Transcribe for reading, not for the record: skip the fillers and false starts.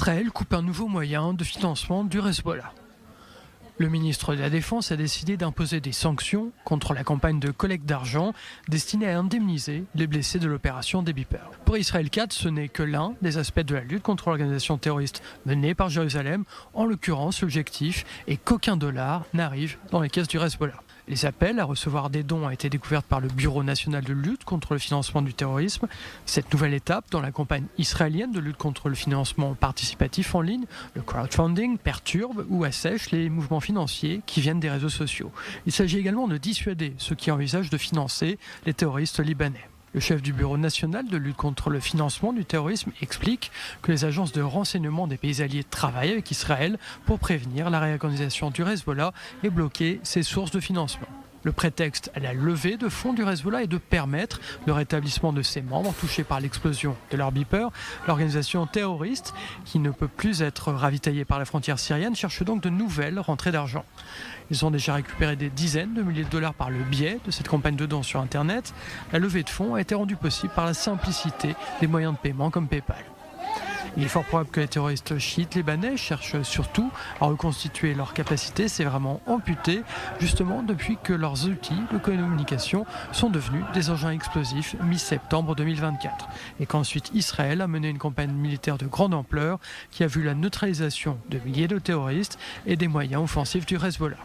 Israël coupe un nouveau moyen de financement du Hezbollah. Le ministre de la Défense a décidé d'imposer des sanctions contre la campagne de collecte d'argent destinée à indemniser les blessés de l'opération Baby Pearl. Pour Israël 4, ce n'est que l'un des aspects de la lutte contre l'organisation terroriste menée par Jérusalem. En l'occurrence, l'objectif est qu'aucun dollar n'arrive dans les caisses du Hezbollah. Les appels à recevoir des dons ont été découverts par le Bureau national de lutte contre le financement du terrorisme. Cette nouvelle étape dans la campagne israélienne de lutte contre le financement participatif en ligne, le crowdfunding, perturbe ou assèche les mouvements financiers qui viennent des réseaux sociaux. Il s'agit également de dissuader ceux qui envisagent de financer les terroristes libanais. Le chef du Bureau national de lutte contre le financement du terrorisme explique que les agences de renseignement des pays alliés travaillent avec Israël pour prévenir la réorganisation du Hezbollah et bloquer ses sources de financement. Le prétexte à la levée de fonds du Hezbollah est de permettre le rétablissement de ses membres touchés par l'explosion de leur beeper. L'organisation terroriste, qui ne peut plus être ravitaillée par la frontière syrienne, cherche donc de nouvelles rentrées d'argent. Ils ont déjà récupéré des dizaines de milliers de dollars par le biais de cette campagne de dons sur Internet. La levée de fonds a été rendue possible par la simplicité des moyens de paiement comme PayPal. Il est fort probable que les terroristes chiites libanais cherchent surtout à reconstituer leur capacité sévèrement amputée, justement depuis que leurs outils de communication sont devenus des engins explosifs mi-septembre 2024. Et qu'ensuite Israël a mené une campagne militaire de grande ampleur qui a vu la neutralisation de milliers de terroristes et des moyens offensifs du Hezbollah.